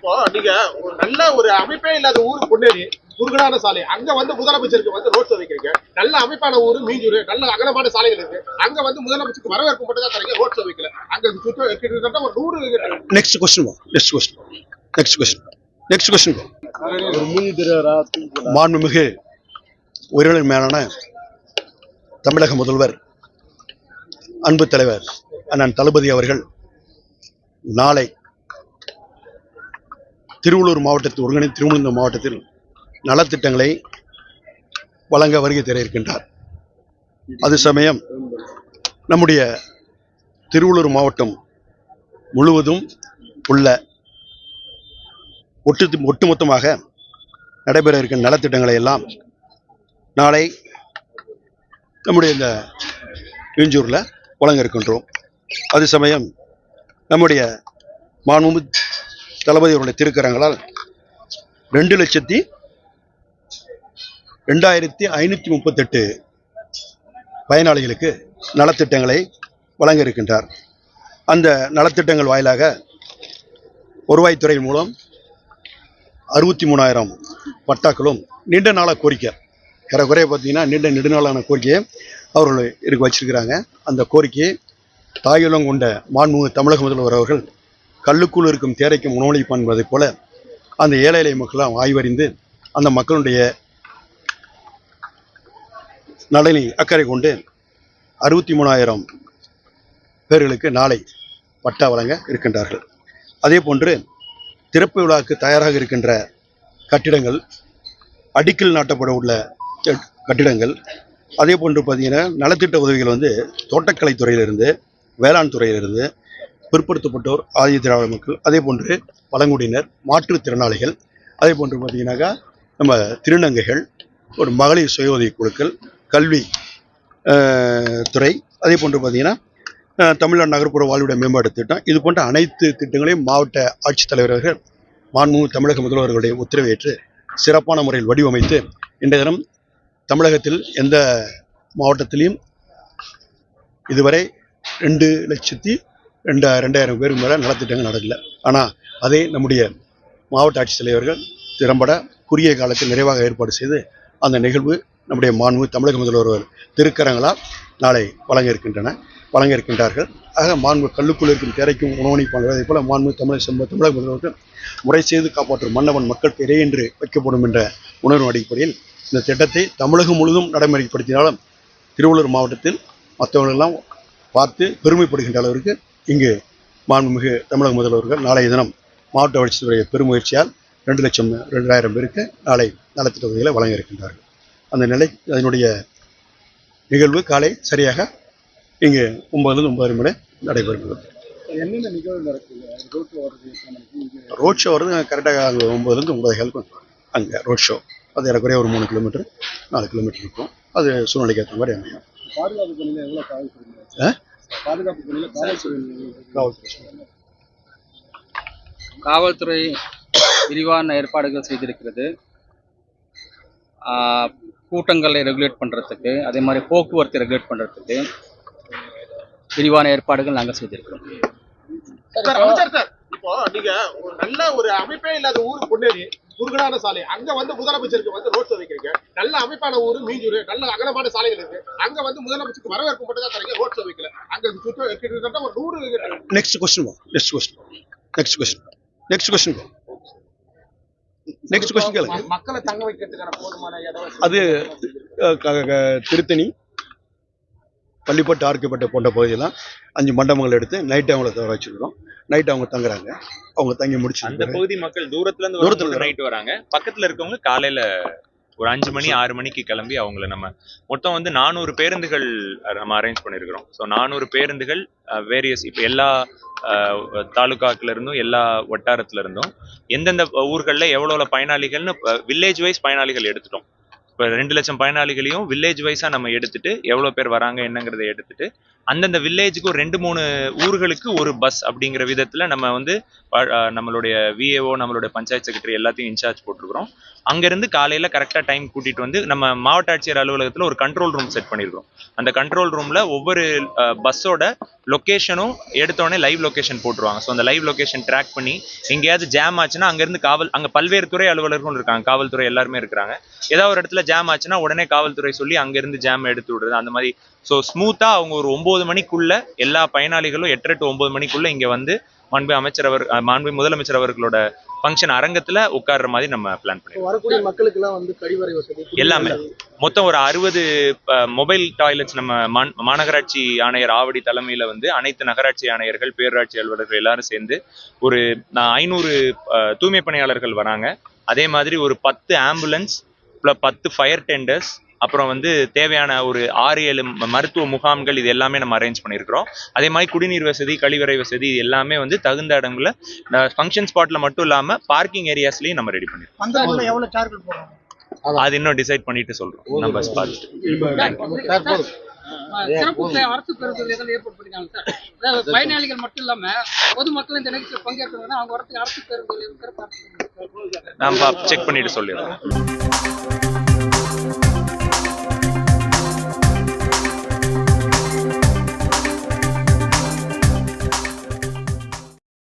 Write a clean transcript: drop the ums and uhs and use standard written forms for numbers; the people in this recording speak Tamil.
இப்போ நீங்க ஒரு நல்ல ஒரு அமைப்பே இல்லாத ஊருக்கு கொண்டேறி குறுகலான சாலை அங்க வந்து முதலமைச்சருக்கு வந்து ரோட் ஷோ வைக்கிறீங்க. நல்ல அமைப்பான ஊர் மீஞ்சூர், நல்ல அகலமான சாலைகள் இருக்கு. அங்க வந்து முதலமைச்சருக்கு வரவேற்பு மட்டும் தான் தரீங்க, ரோட் ஷோ வைக்கல. அங்க கிட்டத்தட்ட ஒரு 100. நெக்ஸ்ட் கொஸ்டின் மாண்புமிகு உயிரிழந்த மேலான தமிழக முதல்வர் அன்பு தலைவர் அண்ணன் தளபதி அவர்கள் நாளை திருவள்ளூர் மாவட்டத்தில் ஒருங்கிணைந்த திருவள்ளூர் மாவட்டத்தில் நலத்திட்டங்களை வழங்க வருகை தர இருக்கின்றார். அது சமயம் நம்முடைய திருவள்ளூர் மாவட்டம் முழுவதும் உள்ள ஒட்டுமொத்தமாக நடைபெற இருக்கின்ற நலத்திட்டங்களை எல்லாம் நாளை நம்முடைய இந்த மீஞ்சூர்ல வழங்க இருக்கின்றோம். அது சமயம் நம்முடைய மாண்புமிகு தளபதி அவருடைய திருக்கரங்களால் 2,02,538 பயனாளிகளுக்கு நலத்திட்டங்களை வழங்க இருக்கின்றார். அந்த நலத்திட்டங்கள் வாயிலாக வருவாய்த்துறை மூலம் 63,000 பட்டாக்களும் நீண்ட நாள கோரிக்கை ஏறக்குறைய பார்த்தீங்கன்னா நெடுநாளான கோரிக்கையை அவர்கள் இருக்க வச்சிருக்கிறாங்க. அந்த கோரிக்கையை தாயுள்ளம் கொண்ட மாண்புமிகு தமிழக முதல்வர் அவர்கள் கல்லுக்குள் இருக்கும் தேரைக்கும் உணவளிப்பான் என்பதை போல அந்த ஏழை எளிய மக்களால் ஆய்வறிந்து அந்த மக்களுடைய நலனை அக்கறை கொண்டு 63,000 பேர்களுக்கு நாளை பட்டா வழங்க இருக்கின்றார்கள். அதே போன்று திறப்பு விழாவுக்கு தயாராக இருக்கின்ற கட்டிடங்கள், அடிக்கல் நாட்டப்பட உள்ள கட்டிடங்கள், அதே போன்று பார்த்தீங்கன்னா நலத்திட்ட உதவிகள் வந்து தோட்டக்கலைத்துறையிலிருந்து, வேளாண் துறையிலிருந்து, பிற்படுத்தப்பட்டோர், ஆதிய திராவிட மக்கள், அதே போன்று பழங்குடியினர், மாற்றுத்திறனாளிகள், அதே போன்று பார்த்தீங்கன்னாக்கா நம்ம திருநங்கைகள், ஒரு மகளிர் சுய உதவி குழுக்கள், கல்வி துறை, அதே போன்று பார்த்தீங்கன்னா தமிழ்நாடு நகர்ப்புற வாழ்விட மேம்பாட்டு திட்டம், இது போன்ற அனைத்து திட்டங்களையும் மாவட்ட ஆட்சித்தலைவர்கள் மாண்புமிகு தமிழக முதல்வர்களுடைய உத்தரவேற்று சிறப்பான முறையில் வடிவமைத்து இன்றைய தினம் தமிழகத்தில் எந்த மாவட்டத்திலையும் இதுவரை 2,02,000 பேருக்கு மேலே நலத்திட்டங்கள் நடக்கல. ஆனால் அதை நம்முடைய மாவட்ட ஆட்சித்தலைவர்கள் திறம்பட குறுகிய காலத்தில் நிறைவாக ஏற்பாடு செய்து அந்த நிகழ்வு நம்முடைய மாண்புமிகு தமிழக முதல்வர் திருக்கரங்களால் நாளை வழங்க இருக்கின்றார்கள். ஆக மாண்பு கல்லுக்குள் இருக்கும் தேரைக்கும் உணவளிப்பான் அதே போல மாண்புமிகு தமிழக முதல்வர்கள் முறை செய்து காப்பாற்றும் மன்னவன் மக்கள் பெரிய என்று வைக்கப்படும் என்ற உணர்வு அடிப்படையில் இந்த திட்டத்தை தமிழகம் முழுவதும் நடைமுறைப்படுத்தினாலும் திருவள்ளூர் மாவட்டத்தில் மற்றவர்களெல்லாம் பார்த்து பெருமைப்படுகின்ற அளவிற்கு இங்கு மாண்புமிகு தமிழக முதல்வர்கள் நாளைய தினம் மாவட்ட வளர்ச்சித்துறைய பெருமுயற்சியால் 2,02,000 பேருக்கு நாளை நலத்திட்ட உதவிகளை வழங்க இருக்கின்றார்கள். அதனுடைய நிகழ்வு காலை சரியாக இங்கு 9 மணி நடைபெறுகிறது. என்னென்ன நிகழ்வு நடக்குது? ரோட் ஷோ வருது கரெக்டாக அங்கே 9 9:15 அங்கே ரோட் ஷோ. அது ஏறக்குறைய ஒரு 3 கிலோமீட்டர் 4 கிலோமீட்டர் இருக்கும். அது சூழ்நிலைக்கு ஏற்ற மாதிரி அமையும். பாதுகாப்பு பணியில் எவ்வளோ காவல்துறை விரிவான ஏற்பாடுகள் செய்திருக்கிறது. கூட்டங்களை ரெகுலேட் பண்ணுறதுக்கு, அதே மாதிரி போக்குவரத்தை ரெகுலேட் பண்ணுறதுக்கு விரிவான ஏற்பாடுகள் நாங்கள் செய்திருக்கிறோம். இப்போ நீங்க ஒரு நல்ல ஒரு அமைப்பே இல்லாத ஊருக்கு கொண்டேறி குறுகலான சாலை அங்க வந்து முதலமைச்சருக்கு வந்து ரோட் ஷோ வைக்கிறீங்க. நல்ல அமைப்பான ஊர் மீஞ்சூர், நல்ல அகலமான சாலைகள் இருக்கு. அங்க வந்து முதலமைச்சருக்கு வரவேற்பு மட்டும் தான் தரீங்க, ரோட் ஷோ வைக்கல. அங்க கிட்டத்தட்ட ஒரு 100. நெக்ஸ்ட் கொஸ்டின் கேளுங்க. மக்களை தங்க வைக்கிறதுக்கான போதுமான இடம் அது திருத்தணி, பள்ளிப்பட்டு, ஆர்க்கப்பட்ட போன்ற பகுதியெல்லாம் 5 மண்டபங்கள் எடுத்து நைட்டு அவங்கள தவற வச்சிருக்கோம். நைட் அவங்க தங்குறாங்க. அவங்க தங்கி முடிச்சு அந்த பகுதி மக்கள் தூரத்துல இருந்து நைட்டு வராங்க. பக்கத்துல இருக்கவங்க காலையில ஒரு 5 மணி 6 மணிக்கு கிளம்பி அவங்கள நம்ம மொத்தம் வந்து 400 பேருந்துகள் நம்ம அரேஞ்ச் பண்ணியிருக்கிறோம். ஸோ 400 பேருந்துகள் வேரியஸ் இப்போ எல்லா தாலுகாக்குல இருந்தும் எல்லா வட்டாரத்துல இருந்தும் எந்தெந்த ஊர்களில் எவ்வளோ பயனாளிகள்னு வில்லேஜ் வைஸ் பயனாளிகள் எடுத்துட்டோம். இப்போ 2 லட்சம் பயனாளிகளையும் வில்லேஜ் வைஸா நம்ம எடுத்துட்டு எவ்வளவு பேர் வராங்க என்னங்கிறத எடுத்துட்டு அந்தந்த வில்லேஜுக்கு ஒரு 2-3 ஊர்களுக்கு ஒரு பஸ் அப்படிங்கிற விதத்துல நம்ம வந்து நம்மளுடைய விஏஓ நம்மளுடைய பஞ்சாயத்து செக்ரட்டரி எல்லாத்தையும் இன்சார்ஜ் போட்டிருக்கிறோம். அங்கிருந்து காலையில கரெக்டா டைம் கூட்டிட்டு வந்து நம்ம மாவட்ட ஆட்சியர் அலுவலகத்துல ஒரு கண்ட்ரோல் ரூம் செட் பண்ணியிருக்கோம். அந்த கண்ட்ரோல் ரூம்ல ஒவ்வொரு பஸ்ஸோட லொகேஷனும் எடுத்தோடனே லைவ் லொகேஷன் போட்டுருவாங்க. ஸோ அந்த லைவ் லொகேஷன் ட்ராக் பண்ணி எங்கேயாவது ஜாம் ஆச்சுன்னா அங்கிருந்து அங்க பல்வேறு துறை அலுவலர்களும் இருக்காங்க, காவல்துறை எல்லாருமே இருக்கிறாங்க. ஏதாவது ஒரு இடத்துல ஜாம் ஆச்சுன்னா உடனே காவல்துறை சொல்லி அங்கிருந்து ஜாம் எடுத்து விடுறது அந்த மாதிரி. ஸோ ஸ்மூத்தா அவங்க ஒரு 9 மணிக்குள்ள எல்லா பயனாளிகளும் 8 to 9 மணிக்குள்ள இங்க வந்து மாண்பு முதலமைச்சர் அவர்களோட ஃபங்க்ஷன் அரங்கத்துல உட்கார்ற மாதிரி நம்ம பிளான் பண்ணிருக்கோம். வரக்கூடிய மக்களுக்கு எல்லாம் வந்து கழிவறை வசதி எல்லாமே மொத்தம் ஒரு 60 மொபைல் டாய்லெட்ஸ் நம்ம மாநகராட்சி ஆணையர் ஆவடி தலைமையில வந்து அனைத்து நகராட்சி ஆணையர்கள் பேரூராட்சி அலுவலர்கள் எல்லாரும் சேர்ந்து ஒரு 500 தூய்மை பணியாளர்கள் வராங்க. அதே மாதிரி ஒரு 10 ஆம்புலன்ஸ் 10 ஃபயர் டெண்டர்ஸ், அப்புறம் வந்து தேவையான ஒரு 6-7 மருத்துவ முகாம்கள், இது எல்லாமே நம்ம அரேஞ்ச் பண்ணியிருக்கிறோம். அதே மாதிரி குடிநீர் வசதி, கழிவறை வசதி, இது எல்லாமே வந்து தகுந்த இடங்கள்ல ஃபங்க்ஷன் ஸ்பாட்ல மட்டும் இல்லாம பார்க்கிங் ஏரியாஸ்லயும் நம்ம ரெடி பண்ணிருக்கோம். அது இன்னும் டிசைட் பண்ணிட்டு சொல்றோம் நம்ம பார்த்துட்டு. சிறப்பு அரசு பேருந்துகள் ஏற்படுத்திருக்காங்க சார். அதாவது பயனாளிகள் மட்டும் இல்லாம பொதுமக்கள் இந்த நிகழ்ச்சியில் பங்கேற்கிறாங்கன்னா அவங்க வரத்துக்கு அரசு பேருந்துகள் நம்ம செக் பண்ணிட்டு சொல்லிடுறோம்.